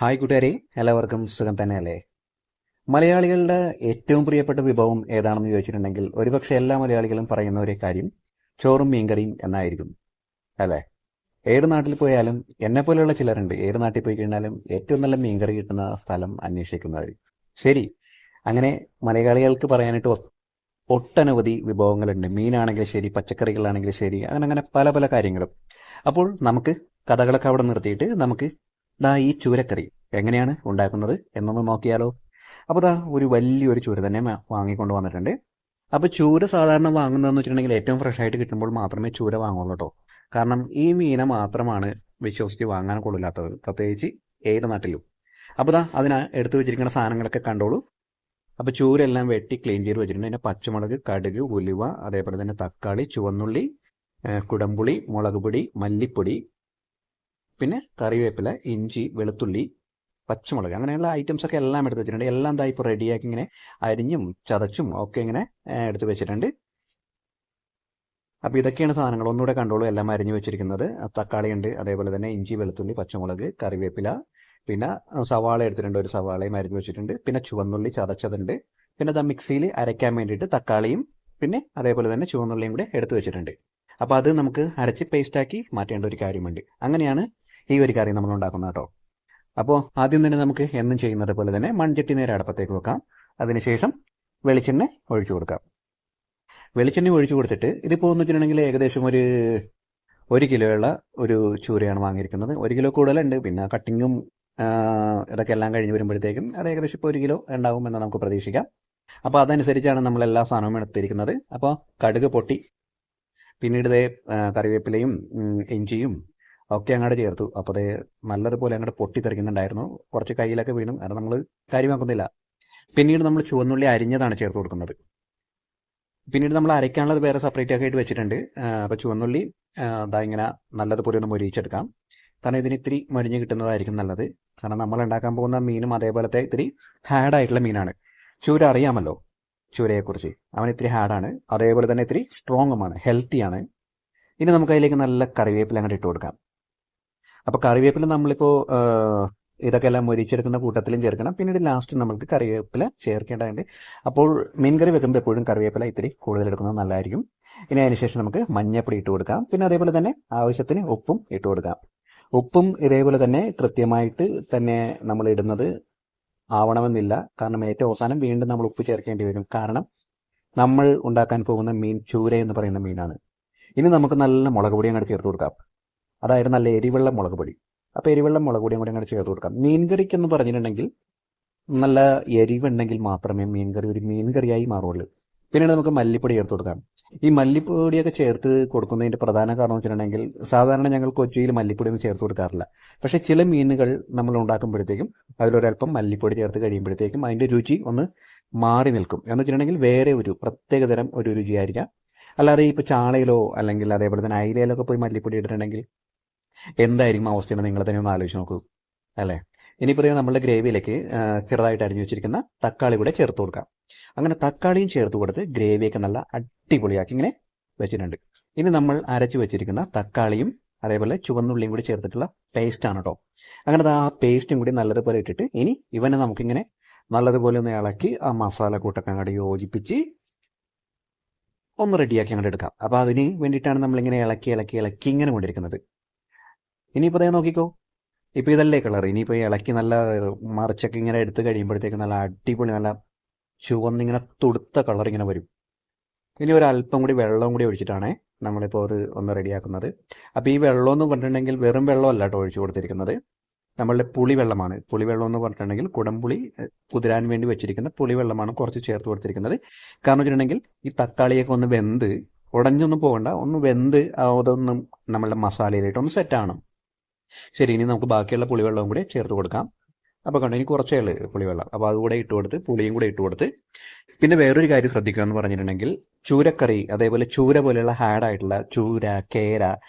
Hi കൂട്ടുകാരെ, എല്ലാവർക്കും സുഖം തന്നെയല്ലേ? മലയാളികളുടെ ഏറ്റവും പ്രിയപ്പെട്ട വിഭവം ഏതാണെന്ന് ചോദിച്ചിട്ടുണ്ടെങ്കിൽ ഒരുപക്ഷെ എല്ലാ മലയാളികളും പറയുന്ന ഒരു കാര്യം ചോറും മീൻകറിയും എന്നായിരിക്കും, അല്ലേ? ഏത് നാട്ടിൽ പോയാലും എന്നെ പോലെയുള്ള ചിലരുണ്ട്, ഏത് നാട്ടിൽ പോയി കഴിഞ്ഞാലും ഏറ്റവും നല്ല മീൻകറി കിട്ടുന്ന സ്ഥലം അന്വേഷിക്കുന്നവർ. ശരി, അങ്ങനെ മലയാളികൾക്ക് പറയാനായിട്ട് ഒട്ടനവധി വിഭവങ്ങളുണ്ട്. മീനാണെങ്കിലും ശരി, പച്ചക്കറികളാണെങ്കിലും ശരി, അങ്ങനെ അങ്ങനെ പല പല കാര്യങ്ങളും. അപ്പോൾ നമുക്ക് കഥകളൊക്കെ അവിടെ നിർത്തിയിട്ട് നമുക്ക് ഈ ചൂരക്കറി എങ്ങനെയാണ് ഉണ്ടാക്കുന്നത് എന്നൊന്ന് നോക്കിയാലോ? അപ്പോൾ ഒരു വലിയൊരു ചൂര തന്നെ വാങ്ങിക്കൊണ്ട് വന്നിട്ടുണ്ട്. അപ്പോൾ ചൂര സാധാരണ വാങ്ങുന്നതെന്ന് വെച്ചിട്ടുണ്ടെങ്കിൽ ഏറ്റവും ഫ്രഷ് ആയിട്ട് കിട്ടുമ്പോൾ മാത്രമേ ചൂര വാങ്ങുള്ളൂ കേട്ടോ. കാരണം ഈ മീനെ മാത്രമാണ് വിശ്വസിച്ച് വാങ്ങാൻ കൊള്ളില്ലാത്തത്, പ്രത്യേകിച്ച് ഏത് നാട്ടിലും. അപ്പോൾ അതിന് എടുത്തു വെച്ചിരിക്കുന്ന സാധനങ്ങളൊക്കെ കണ്ടോളൂ. അപ്പോൾ ചൂരെല്ലാം വെട്ടി ക്ലീൻ ചെയ്ത് വെച്ചിട്ടുണ്ട്. അതിൻ്റെ പച്ചമുളക്, കടുക്, ഉലുവ, അതേപോലെ തന്നെ തക്കാളി, ചുവന്നുള്ളി, കുടംപുളി, മുളക് പൊടി, മല്ലിപ്പൊടി, പിന്നെ കറിവേപ്പില, ഇഞ്ചി, വെളുത്തുള്ളി, പച്ചമുളക്, അങ്ങനെയുള്ള ഐറ്റംസ് ഒക്കെ എല്ലാം എടുത്ത് വെച്ചിട്ടുണ്ട്. എല്ലാം ഇപ്പോൾ റെഡിയാക്കി ഇങ്ങനെ അരിഞ്ഞും ചതച്ചും ഒക്കെ ഇങ്ങനെ എടുത്ത് വെച്ചിട്ടുണ്ട്. അപ്പോൾ ഇതൊക്കെയാണ് സാധനങ്ങൾ. ഒന്നുകൂടെ കണ്ടോളൂ. എല്ലാം അരിഞ്ഞു വെച്ചിരിക്കുന്നത്. തക്കാളി ഉണ്ട്, അതേപോലെ തന്നെ ഇഞ്ചി, വെളുത്തുള്ളി, പച്ചമുളക്, കറിവേപ്പില, പിന്നെ സവാള എടുത്തിട്ടുണ്ട്, ഒരു സവാളയും അരിഞ്ഞു വെച്ചിട്ടുണ്ട്. പിന്നെ ചുവന്നുള്ളി ചതച്ചതുണ്ട്. പിന്നെ മിക്സിയിൽ അരയ്ക്കാൻ വേണ്ടിയിട്ട് തക്കാളിയും പിന്നെ അതേപോലെ തന്നെ ചുവന്നുള്ളിയും കൂടെ എടുത്ത് വെച്ചിട്ടുണ്ട്. അപ്പോൾ അത് നമുക്ക് അരച്ച് പേസ്റ്റാക്കി മാറ്റേണ്ട ഒരു കാര്യമുണ്ട്. അങ്ങനെയാണ് ഈ ഒരു കറി നമ്മൾ ഉണ്ടാക്കുന്നത് കേട്ടോ. അപ്പോൾ ആദ്യം തന്നെ നമുക്ക് എന്നും ചെയ്യുന്നത് പോലെ തന്നെ മൺചട്ടി നേരെ അടുപ്പത്തേക്ക് വെക്കാം. അതിനുശേഷം വെളിച്ചെണ്ണ ഒഴിച്ചു കൊടുക്കാം. വെളിച്ചെണ്ണ ഒഴിച്ചു കൊടുത്തിട്ട് ഇതിപ്പോൾ എന്ന് വെച്ചിട്ടുണ്ടെങ്കിൽ ഏകദേശം ഒരു കിലോയുള്ള ഒരു ചൂരയാണ് വാങ്ങിയിരിക്കുന്നത്. 1 കിലോ കൂടുതലുണ്ട്. പിന്നെ കട്ടിങ്ങും ഇതൊക്കെ എല്ലാം കഴിഞ്ഞ് വരുമ്പോഴത്തേക്കും അത് ഏകദേശം ഇപ്പോൾ 1 കിലോ ഉണ്ടാകുമെന്ന് നമുക്ക് പ്രതീക്ഷിക്കാം. അപ്പോൾ അതനുസരിച്ചാണ് നമ്മൾ എല്ലാ സാധനവും എടുത്തിരിക്കുന്നത്. അപ്പോൾ കടുക് പൊട്ടി, പിന്നീട് കറിവേപ്പിലയും ഇഞ്ചിയും ഒക്കെ അങ്ങോട്ട് ചേർത്തു. അപ്പോൾ നല്ലതുപോലെ അങ്ങോട്ട് പൊട്ടിത്തെറിക്കുന്നുണ്ടായിരുന്നു. കുറച്ച് കയ്യിലൊക്കെ വീണു. അത് നമ്മൾ കാര്യമാക്കുന്നില്ല. പിന്നീട് നമ്മൾ ചുവന്നുള്ളി അരിഞ്ഞതാണ് ചേർത്ത് കൊടുക്കുന്നത്. പിന്നീട് നമ്മൾ അരയ്ക്കാനുള്ളത് വേറെ സെപ്പറേറ്റ് ഒക്കെ ആയിട്ട് വെച്ചിട്ടുണ്ട്. അപ്പോൾ ചുവന്നുള്ളി ഇങ്ങനെ നല്ലതുപോലെ ഒന്ന് മൊരിയിച്ചെടുക്കാം. കാരണം ഇതിന് ഇത്തിരി മൊരിഞ്ഞ് കിട്ടുന്നതായിരിക്കും നല്ലത്. കാരണം നമ്മൾ ഉണ്ടാക്കാൻ പോകുന്ന മീനും അതേപോലത്തെ ഇത്തിരി ഹാർഡായിട്ടുള്ള മീനാണ്. ചൂര അറിയാമല്ലോ, ചൂരയെക്കുറിച്ച്. അവൻ ഇത്തിരി ഹാർഡാണ്, അതേപോലെ തന്നെ ഇത്തിരി സ്ട്രോങ്ങുമാണ്, ഹെൽത്തിയാണ്. ഇനി നമുക്ക് അതിലേക്ക് നല്ല കറിവേപ്പില അങ്ങോട്ട് ഇട്ട് കൊടുക്കാം. അപ്പോൾ കറിവേപ്പില നമ്മളിപ്പോൾ ഇതൊക്കെ എല്ലാം മൊരിച്ചെടുക്കുന്ന കൂട്ടത്തിലും ചേർക്കണം. പിന്നീട് ലാസ്റ്റ് നമുക്ക് കറിവേപ്പില ചേർക്കേണ്ടതുണ്ട്. അപ്പോൾ മീൻകറി വെക്കുമ്പോൾ എപ്പോഴും കറിവേപ്പില ഇത്തിരി കൂടുതൽ എടുക്കുന്നത് നല്ലതായിരിക്കും. ഇനി അതിനുശേഷം നമുക്ക് മഞ്ഞപ്പൊടി ഇട്ട് കൊടുക്കാം. പിന്നെ അതേപോലെ തന്നെ ആവശ്യത്തിന് ഉപ്പും ഇട്ട് കൊടുക്കാം. ഉപ്പും ഇതേപോലെ തന്നെ കൃത്യമായിട്ട് തന്നെ നമ്മൾ ഇടുന്നത് ആവണമെന്നില്ല. കാരണം ഏറ്റവും അവസാനം വീണ്ടും നമ്മൾ ഉപ്പ് ചേർക്കേണ്ടി വരും. കാരണം നമ്മൾ ഉണ്ടാക്കാൻ പോകുന്ന മീൻ ചൂര എന്ന് പറയുന്ന മീനാണ്. ഇനി നമുക്ക് നല്ല മുളക് പൊടി അങ്ങോട്ട് ചേർത്ത് കൊടുക്കാം. അതായത് നല്ല എരിവെള്ള മുളക് പൊടി. അപ്പോൾ എരിവെള്ള മുളക് പൊടിയും കൂടി അങ്ങോട്ട് ചേർത്ത് കൊടുക്കാം. മീൻകറിക്കെന്ന് പറഞ്ഞിട്ടുണ്ടെങ്കിൽ നല്ല എരിവുണ്ടെങ്കിൽ മാത്രമേ മീൻകറി ഒരു മീൻകറിയായി മാറുള്ളൂ. പിന്നീട് നമുക്ക് മല്ലിപ്പൊടി ചേർത്ത് കൊടുക്കാം. ഈ മല്ലിപ്പൊടിയൊക്കെ ചേർത്ത് കൊടുക്കുന്നതിൻ്റെ പ്രധാന കാരണം വെച്ചിട്ടുണ്ടെങ്കിൽ സാധാരണ ഞങ്ങൾ കൊച്ചിയിൽ മല്ലിപ്പൊടി ഒന്നും ചേർത്ത് കൊടുക്കാറില്ല. പക്ഷേ ചില മീനുകൾ നമ്മൾ ഉണ്ടാക്കുമ്പോഴത്തേക്കും അതിലൊരല്പം മല്ലിപ്പൊടി ചേർത്ത് കഴിയുമ്പോഴത്തേക്കും അതിൻ്റെ രുചി ഒന്ന് മാറി നിൽക്കും. എന്ന് വെച്ചിട്ടുണ്ടെങ്കിൽ വേറെ ഒരു പ്രത്യേകതരം ഒരു രുചിയായിരിക്കാം. അല്ലാതെ ഇപ്പോൾ ചാളയിലോ അല്ലെങ്കിൽ അതേപോലെ തന്നെ അയിലയിലൊക്കെ പോയി മല്ലിപ്പൊടി ഇട്ടിട്ടുണ്ടെങ്കിൽ എന്തായിരിക്കും അവസ്ഥയെന്ന് നിങ്ങൾ തന്നെ ഒന്ന് ആലോചിച്ച് നോക്കൂ, അല്ലേ? ഇനിയിപ്പോൾ നമ്മളുടെ ഗ്രേവിയിലേക്ക് ചെറുതായിട്ട് അരിഞ്ഞു വെച്ചിരിക്കുന്ന തക്കാളി കൂടെ ചേർത്ത് കൊടുക്കാം. അങ്ങനെ തക്കാളിയും ചേർത്ത് കൊടുത്ത് ഗ്രേവിയൊക്കെ നല്ല അടിപൊളിയാക്കി ഇങ്ങനെ വെച്ചിട്ടുണ്ട്. ഇനി നമ്മൾ അരച്ച് വെച്ചിരിക്കുന്ന തക്കാളിയും അതേപോലെ ചുവന്നുള്ളിയും കൂടി ചേർത്തിട്ടുള്ള പേസ്റ്റാണ് കേട്ടോ. അങ്ങനെ ആ പേസ്റ്റും കൂടി നല്ലതുപോലെ ഇട്ടിട്ട് ഇനി ഇവനെ നമുക്കിങ്ങനെ നല്ലതുപോലെ ഒന്ന് ഇളക്കി ആ മസാല കൂട്ടൊക്കെ അങ്ങോട്ട് യോജിപ്പിച്ച് ഒന്ന് റെഡിയാക്കി അങ്ങോട്ട് എടുക്കാം. അപ്പോൾ അതിന് വേണ്ടിയിട്ടാണ് നമ്മളിങ്ങനെ ഇളക്കി ഇളക്കി ഇളക്കി ഇങ്ങനെ കൊണ്ടിരിക്കുന്നത്. ഇനിയിപ്പോൾ നോക്കിക്കോ, ഇപ്പോൾ ഇതല്ലേ കളർ. ഇനിയിപ്പോൾ ഇളക്കി നല്ല മറിച്ചൊക്കെ ഇങ്ങനെ എടുത്ത് കഴിയുമ്പോഴത്തേക്ക് നല്ല അടിപൊളി നല്ല ചുവന്നിങ്ങനെ തുടുത്ത കളർ ഇങ്ങനെ വരും. ഇനി ഒരല്പം കൂടി വെള്ളം കൂടി ഒഴിച്ചിട്ടാണ് നമ്മളിപ്പോൾ ഒന്ന് റെഡിയാക്കുന്നത്. അപ്പോൾ ഈ വെള്ളം എന്ന് പറഞ്ഞിട്ടുണ്ടെങ്കിൽ വെറും വെള്ളമല്ല കേട്ടോ ഒഴിച്ചു കൊടുത്തിരിക്കുന്നത്, നമ്മളുടെ പുളിവെള്ളമാണ്. പുളിവെള്ളം എന്ന് പറഞ്ഞിട്ടുണ്ടെങ്കിൽ കുടംപുളി കുതിരാൻ വേണ്ടി വെച്ചിരിക്കുന്ന പുളിവെള്ളമാണ് കുറച്ച് ചേർത്ത് കൊടുത്തിരിക്കുന്നത്. കാരണം വെച്ചിട്ടുണ്ടെങ്കിൽ ഈ തക്കാളിയൊക്കെ ഒന്ന് വെന്ത് ഉടഞ്ഞൊന്നും പോകണ്ട, ഒന്ന് വെന്ത് അതൊന്നും നമ്മളുടെ മസാലയിലായിട്ടൊന്ന് സെറ്റാണ്. ശരി, ഇനി നമുക്ക് ബാക്കിയുള്ള പുളിവെള്ളവും കൂടെ ചേർത്ത് കൊടുക്കാം. അപ്പോൾ കണ്ടോ, ഇനി കുറച്ചേ ഉള്ളൂ പുളിവെള്ളം. അപ്പോൾ അതുകൂടെ ഇട്ട് കൊടുത്ത് പുളിയും കൂടെ ഇട്ട് കൊടുത്ത് പിന്നെ വേറൊരു കാര്യം ശ്രദ്ധിക്കുക എന്ന് പറഞ്ഞിട്ടുണ്ടെങ്കിൽ ചൂരക്കറി അതേപോലെ ചൂര പോലെയുള്ള ഹാർഡായിട്ടുള്ള ചൂര, കേര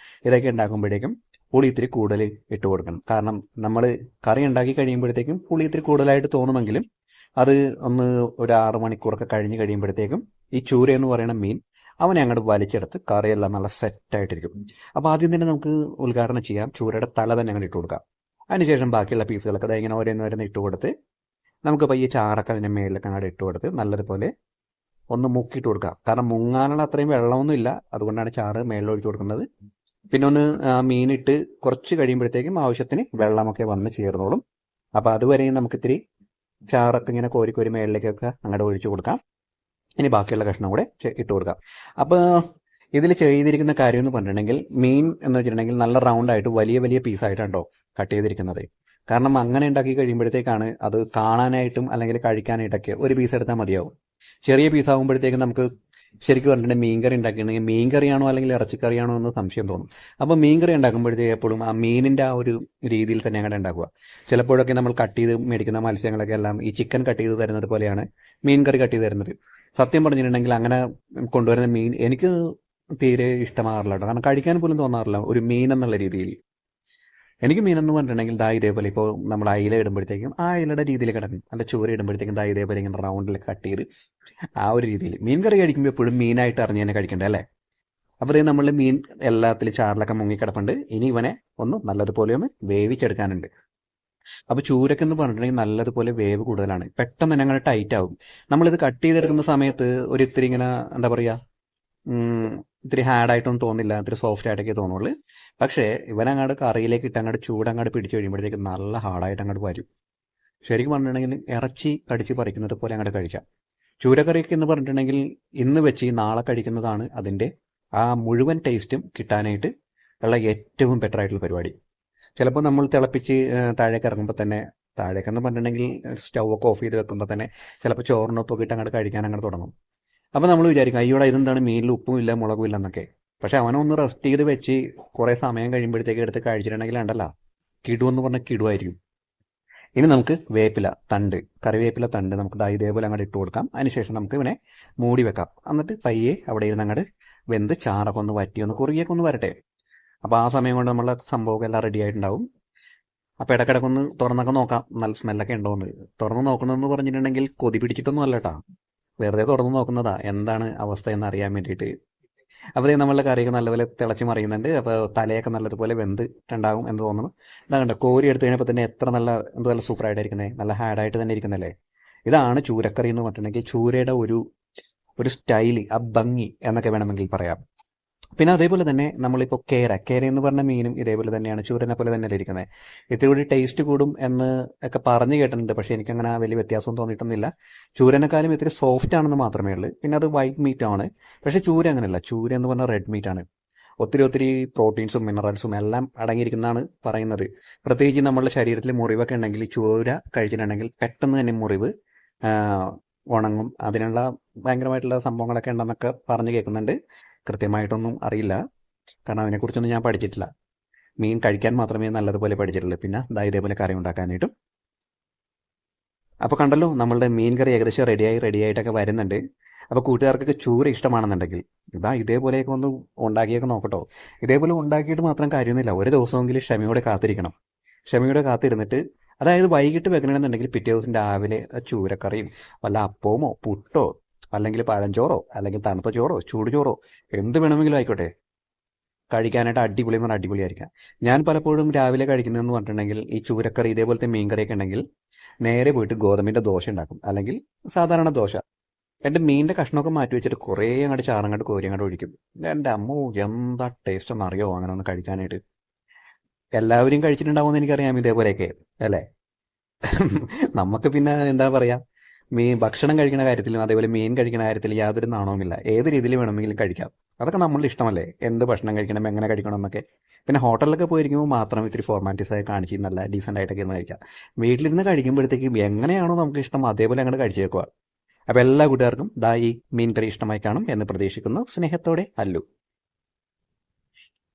ഇതൊക്കെ ഉണ്ടാക്കുമ്പോഴേക്കും പുളി ഇത്തിരി കൂടുതൽ ഇട്ട് കൊടുക്കണം. കാരണം നമ്മൾ കറി ഉണ്ടാക്കി കഴിയുമ്പോഴത്തേക്കും പുളി ഇത്തിരി കൂടുതലായിട്ട് തോന്നുമെങ്കിലും അത് ഒരു 6 മണിക്കൂറൊക്കെ കഴിഞ്ഞ് കഴിയുമ്പോഴത്തേക്കും ഈ ചൂര എന്ന് പറയുന്ന മീൻ അവനെ അങ്ങോട്ട് വലിച്ചെടുത്ത് കറിയെല്ലാം നല്ല സെറ്റായിട്ടിരിക്കും. അപ്പോൾ ആദ്യം തന്നെ നമുക്ക് ഉദ്ഘാടനം ചെയ്യാം. ചൂരയുടെ തല തന്നെ അങ്ങോട്ട് ഇട്ട് കൊടുക്കാം. അതിനുശേഷം ബാക്കിയുള്ള പീസുകളൊക്കെ ദാ ഇങ്ങനെ ഓരോന്നോരോന്ന് ഇട്ട് കൊടുത്ത് നമുക്ക് പയ്യെ ചാറൊക്കെ അതിൻ്റെ മേളിലൊക്കെ അങ്ങോട്ട് ഇട്ട് കൊടുത്ത് നല്ലതുപോലെ ഒന്ന് മുക്കിയിട്ട് കൊടുക്കാം. കാരണം മുങ്ങാനുള്ള അത്രയും വെള്ളമൊന്നും ഇല്ല, അതുകൊണ്ടാണ് ചാറ് മേളിൽ ഒഴിച്ചു കൊടുക്കുന്നത്. പിന്നെ ഒന്ന് മീനിട്ട് കുറച്ച് കഴിയുമ്പോഴത്തേക്കും ആവശ്യത്തിന് വെള്ളമൊക്കെ വന്ന് ചേർന്നോളും. അപ്പോൾ അതുവരെയും നമുക്ക് ഇത്തിരി ചാറൊക്കെ ഇങ്ങനെ കോരി കോരി മേളിലേക്കൊക്കെ അങ്ങോട്ട് ഒഴിച്ചു കൊടുക്കാം. ഇനി ബാക്കിയുള്ള കഷ്ണം കൂടെ ഇട്ട് കൊടുക്കാം. അപ്പോൾ ഇതിൽ ചെയ്തിരിക്കുന്ന കാര്യം എന്ന് പറഞ്ഞിട്ടുണ്ടെങ്കിൽ മീൻ എന്ന് വെച്ചിട്ടുണ്ടെങ്കിൽ നല്ല റൗണ്ടായിട്ട് വലിയ വലിയ പീസായിട്ടാണോ കട്ട് ചെയ്തിരിക്കുന്നത്. കാരണം അങ്ങനെ ഉണ്ടാക്കി കഴിയുമ്പോഴത്തേക്കാണ് അത് കാണാനായിട്ടും അല്ലെങ്കിൽ കഴിക്കാനായിട്ടൊക്കെ ഒരു പീസ് എടുത്താൽ മതിയാവും. ചെറിയ പീസ് ആകുമ്പോഴത്തേക്കും നമുക്ക് ശരിക്കും പറഞ്ഞിട്ടുണ്ടെങ്കിൽ മീൻകറി ഉണ്ടാക്കിയിട്ടുണ്ടെങ്കിൽ മീൻകറിയാണോ അല്ലെങ്കിൽ ഇറച്ചിക്കറിയാണോ എന്ന് സംശയം തോന്നും. അപ്പോൾ മീൻകറി ഉണ്ടാക്കുമ്പോഴത്തേക്ക് എപ്പോഴും ആ മീനിൻ്റെ ആ ഒരു രീതിയിൽ തന്നെ അങ്ങോട്ട് ഉണ്ടാക്കുക. ചിലപ്പോഴൊക്കെ നമ്മൾ കട്ട് ചെയ്ത് മേടിക്കുന്ന മത്സ്യങ്ങളൊക്കെ എല്ലാം ഈ ചിക്കൻ കട്ട് ചെയ്ത് തരുന്നത് പോലെയാണ് മീൻകറി കട്ട് ചെയ്ത് തരുന്നത്. സത്യം പറഞ്ഞിട്ടുണ്ടെങ്കിൽ അങ്ങനെ കൊണ്ടുവരുന്ന മീൻ എനിക്ക് തീരെ ഇഷ്ടമാകാറില്ല കേട്ടോ. കാരണം കഴിക്കാൻ പോലും തോന്നാറില്ല ഒരു മീൻ എന്നുള്ള രീതിയിൽ. എനിക്ക് മീനെന്ന് പറഞ്ഞിട്ടുണ്ടെങ്കിൽ ദാ ഇതേപോലെ ഇപ്പോൾ നമ്മൾ അയില ഇടുമ്പോഴത്തേക്കും ആ അയിലയുടെ രീതിയിൽ കിടക്കും. അതിൻ്റെ ചൂര ഇടുമ്പോഴത്തേക്കും ദാ ഇതേപോലെ ഇങ്ങനെ റൗണ്ടിൽ കട്ട് ചെയ്ത് ആ ഒരു രീതിയിൽ. മീൻ കറി കഴിക്കുമ്പോൾ എപ്പോഴും മീനായിട്ട് അറിഞ്ഞ് തന്നെ കഴിക്കണ്ടേ അല്ലേ. അപ്പോൾ ഇത് നമ്മൾ മീൻ എല്ലാത്തിലും ചാറിലൊക്കെ മുങ്ങിക്കിടപ്പുണ്ട്. ഇനി ഇവനെ ഒന്ന് നല്ലതുപോലെ ഒന്ന് വേവിച്ചെടുക്കാനുണ്ട്. അപ്പോൾ ചൂരക്കെന്ന് പറഞ്ഞിട്ടുണ്ടെങ്കിൽ നല്ലതുപോലെ വേവ് കൂടുതലാണ്, പെട്ടെന്ന് തന്നെ അങ്ങനെ ടൈറ്റ് ആവും. നമ്മളിത് കട്ട് ചെയ്തെടുക്കുന്ന സമയത്ത് ഒരു ഇത്തിരി ഇങ്ങനെ എന്താ പറയുക, ഇത്തിരി ഹാർഡായിട്ടൊന്നും തോന്നില്ല, ഇത്തിരി സോഫ്റ്റ് ആയിട്ടൊക്കെ തോന്നുള്ളൂ. പക്ഷേ ഇവനങ്ങാട് കറിയിലേക്ക് ഇട്ട് അങ്ങോട്ട് ചൂടങ്ങാട് പിടിച്ചു കഴിയുമ്പോഴത്തേക്ക് നല്ല ഹാർഡായിട്ട് അങ്ങോട്ട് വരും. ശരിക്കും പറഞ്ഞിട്ടുണ്ടെങ്കിൽ ഇറച്ചി കടിച്ച് പറിക്കുന്നത് പോലെ അങ്ങോട്ട് കഴിക്കാം. ചൂരക്കറിയൊക്കെ എന്ന് പറഞ്ഞിട്ടുണ്ടെങ്കിൽ ഇന്ന് വെച്ച് നാളെ കഴിക്കുന്നതാണ് അതിൻ്റെ ആ മുഴുവൻ ടേസ്റ്റും കിട്ടാനായിട്ട് ഉള്ള ഏറ്റവും ബെറ്റർ ആയിട്ടുള്ള പരിപാടി. ചിലപ്പോൾ നമ്മൾ തിളപ്പിച്ച് താഴേക്ക് ഇറങ്ങുമ്പോൾ തന്നെ, താഴേക്കെന്ന് പറഞ്ഞിട്ടുണ്ടെങ്കിൽ സ്റ്റൗ ഒക്കെ ഓഫ് ചെയ്ത് വെക്കുമ്പോൾ തന്നെ ചിലപ്പോൾ ചോറിനൊപ്പൊക്കെ ഇട്ട് അങ്ങോട്ട് കഴിക്കാൻ അങ്ങോട്ട് തുടങ്ങും. അപ്പോൾ നമ്മൾ വിചാരിക്കും അയ്യോടെ ഇതെന്താണ് മീനിൽ ഉപ്പും ഇല്ല മുളകും ഇല്ല എന്നൊക്കെ. പക്ഷെ അവനൊന്ന് റെസ്റ്റ് ചെയ്ത് വെച്ച് കുറേ സമയം കഴിയുമ്പോഴത്തേക്ക് എടുത്ത് കഴിച്ചിട്ടുണ്ടെങ്കിൽ ഉണ്ടല്ലോ കിടുവെന്ന് പറഞ്ഞാൽ കിടുവായിരിക്കും. ഇനി നമുക്ക് വേപ്പില തണ്ട്, കറിവേപ്പില തണ്ട് നമുക്ക് ഇതേപോലെ അങ്ങോട്ട് ഇട്ട് കൊടുക്കാം. അതിനുശേഷം നമുക്ക് ഇവനെ മൂടി വെക്കാം. എന്നിട്ട് പയ്യെ അവിടെ ഇരുന്ന് അങ്ങോട്ട് വെന്ത് ചാറൊക്കെ ഒന്ന് വറ്റി ഒന്ന് കുറുകിയൊക്കെ ഒന്ന് വരട്ടെ. അപ്പോൾ ആ സമയം കൊണ്ട് നമ്മളെ സംഭവമൊക്കെ എല്ലാം റെഡി ആയിട്ടുണ്ടാവും. അപ്പോൾ ഇടയ്ക്കിടയ്ക്കൊന്ന് തുറന്നൊക്കെ നോക്കാം നല്ല സ്മെല്ലൊക്കെ ഉണ്ടോയെന്ന്. തുറന്ന് നോക്കണമെന്ന് പറഞ്ഞിട്ടുണ്ടെങ്കിൽ കൊതി പിടിച്ചിട്ടൊന്നും അല്ല കേട്ടോ, വെറുതെ തുറന്ന് നോക്കുന്നതാ എന്താണ് അവസ്ഥ എന്ന് അറിയാൻ വേണ്ടിയിട്ട്. അപ്പോൾ നമ്മളുടെ കറിയൊക്കെ നല്ലപോലെ തിളച്ച് മറിയുന്നുണ്ട്. അപ്പോൾ തലയൊക്കെ നല്ലതുപോലെ വെന്തിട്ടുണ്ടാകും എന്ന് തോന്നുന്നു. ഇതാ കണ്ടോ, കോരി എടുത്ത് കഴിഞ്ഞപ്പോൾ തന്നെ എത്ര നല്ല സൂപ്പറായിട്ടായിരിക്കുന്നത്, നല്ല ഹാർഡായിട്ട് തന്നെ ഇരിക്കുന്നല്ലേ. ഇതാണ് ചൂരക്കറി എന്ന് പറഞ്ഞിട്ടുണ്ടെങ്കിൽ ചൂരയുടെ ഒരു സ്റ്റൈല്, ആ ഭംഗി എന്നൊക്കെ വേണമെങ്കിൽ പറയാം. പിന്നെ അതേപോലെ തന്നെ നമ്മളിപ്പോൾ കേര എന്ന് പറഞ്ഞ മീനും ഇതേപോലെ തന്നെയാണ്, ചൂരനെ പോലെ തന്നെയല്ലേ ഇരിക്കുന്നത്. ഇത്തിരി കൂടി ടേസ്റ്റ് കൂടും എന്ന് ഒക്കെ പറഞ്ഞു കേട്ടിട്ടുണ്ട്. പക്ഷേ എനിക്കങ്ങനെ വലിയ വ്യത്യാസം തോന്നിയിട്ടൊന്നുമില്ല. ചൂരനെക്കാളും ഇത്തിരി സോഫ്റ്റ് ആണെന്ന് മാത്രമേ ഉള്ളൂ. പിന്നെ അത് വൈറ്റ് മീറ്റ് ആണ്. പക്ഷേ ചൂര അങ്ങനെയല്ല, ചൂര എന്ന് പറഞ്ഞാൽ റെഡ് മീറ്റ് ആണ്. ഒത്തിരി പ്രോട്ടീൻസും മിനറൽസും എല്ലാം അടങ്ങിയിരിക്കുന്നതാണ് പറയുന്നത്. പ്രത്യേകിച്ച് നമ്മളുടെ ശരീരത്തിൽ മുറിവൊക്കെ ഉണ്ടെങ്കിൽ ചൂര കഴിച്ചിട്ടുണ്ടെങ്കിൽ പെട്ടെന്ന് തന്നെ മുറിവ് ഉണങ്ങും. അതിനുള്ള ഭയങ്കരമായിട്ടുള്ള സംഭവങ്ങളൊക്കെ ഉണ്ടെന്നൊക്കെ പറഞ്ഞു കേൾക്കുന്നുണ്ട്. കൃത്യമായിട്ടൊന്നും അറിയില്ല, കാരണം അതിനെക്കുറിച്ചൊന്നും ഞാൻ പഠിച്ചിട്ടില്ല. മീൻ കഴിക്കാൻ മാത്രമേ നല്ലതുപോലെ പഠിച്ചിട്ടുള്ളൂ, പിന്നെ ഇതേപോലെ കറി ഉണ്ടാക്കാനായിട്ടും. അപ്പോൾ കണ്ടല്ലോ, നമ്മളുടെ മീൻ കറി ഏകദേശം റെഡിയായിട്ടൊക്കെ വരുന്നുണ്ട്. അപ്പോൾ കൂട്ടുകാർക്കൊക്കെ ചൂര ഇഷ്ടമാണെന്നുണ്ടെങ്കിൽ ഇതേപോലെയൊക്കെ ഒന്ന് ഉണ്ടാക്കിയൊക്കെ നോക്കട്ടോ. ഇതേപോലെ ഉണ്ടാക്കിയിട്ട് മാത്രം കാര്യമൊന്നുമില്ല, ഒരു ദിവസമെങ്കിലും ക്ഷമയോടെ കാത്തിരിക്കണം. ക്ഷമയോടെ കാത്തിരുന്നിട്ട്, അതായത് വൈകിട്ട് വെക്കണമെന്നുണ്ടെങ്കിൽ പിറ്റേ ദിവസം രാവിലെ ചൂരക്കറിയും വല്ല അപ്പവുമോ പുട്ടോ അല്ലെങ്കിൽ പഴഞ്ചോറോ അല്ലെങ്കിൽ തണുത്ത ചോറോ ചൂടുചോറോ എന്ത് വേണമെങ്കിലും ആയിക്കോട്ടെ, കഴിക്കാനായിട്ട് അടിപൊളി എന്ന് പറഞ്ഞാൽ അടിപൊളിയായിരിക്കാം. ഞാൻ പലപ്പോഴും രാവിലെ കഴിക്കുന്നതെന്ന് പറഞ്ഞിട്ടുണ്ടെങ്കിൽ ഈ ചൂരക്കറി ഇതേപോലത്തെ മീൻകറിയൊക്കെ ഉണ്ടെങ്കിൽ നേരെ പോയിട്ട് ഗോതമ്പിൻ്റെ ദോശ ഉണ്ടാക്കും, അല്ലെങ്കിൽ സാധാരണ ദോശ. എൻ്റെ മീനിൻ്റെ കഷ്ണമൊക്കെ മാറ്റി വെച്ചിട്ട് കുറേ അങ്ങോട്ട് ചാറങ്ങോട്ട് കോരി അങ്ങോട്ട് ഒഴിക്കും. എൻ്റെ അമ്മോ എന്താ ടേസ്റ്റ് ഒന്ന് അറിയോ അങ്ങനെ ഒന്ന് കഴിക്കാനായിട്ട്. എല്ലാവരും കഴിച്ചിട്ടുണ്ടാവുമെന്ന് എനിക്കറിയാം ഇതേപോലെയൊക്കെ അല്ലേ. നമുക്ക് പിന്നെ എന്താ പറയുക, ഭക്ഷണം കഴിക്കുന്ന കാര്യത്തിലും അതേപോലെ മീൻ കഴിക്കുന്ന കാര്യത്തിലും യാതൊരു നാണവുമില്ല. ഏത് രീതിയിൽ വേണമെങ്കിലും കഴിക്കാം. അതൊക്കെ നമ്മളുടെ ഇഷ്ടമല്ലേ, എന്ത് ഭക്ഷണം കഴിക്കണം, എങ്ങനെ കഴിക്കണം എന്നൊക്കെ. പിന്നെ ഹോട്ടലിലൊക്കെ പോയിരിക്കുമ്പോൾ മാത്രം ഇത്തിരി ഫോർമാലിറ്റീസായി കാണിച്ച് നല്ല ഡീസൻ്റ് ആയിട്ടൊക്കെ ഒന്ന് കഴിക്കാം. വീട്ടിലിരുന്ന് കഴിക്കുമ്പോഴത്തേക്കും എങ്ങനെയാണോ നമുക്ക് ഇഷ്ടം അതേപോലെ അങ്ങോട്ട് കഴിച്ചു വെക്കുക. അപ്പോൾ എല്ലാ കൂട്ടുകാർക്കും ഈ മീൻ കറി ഇഷ്ടമായി കാണും എന്ന് പ്രതീക്ഷിക്കുന്നു. സ്നേഹത്തോടെ അല്ലു.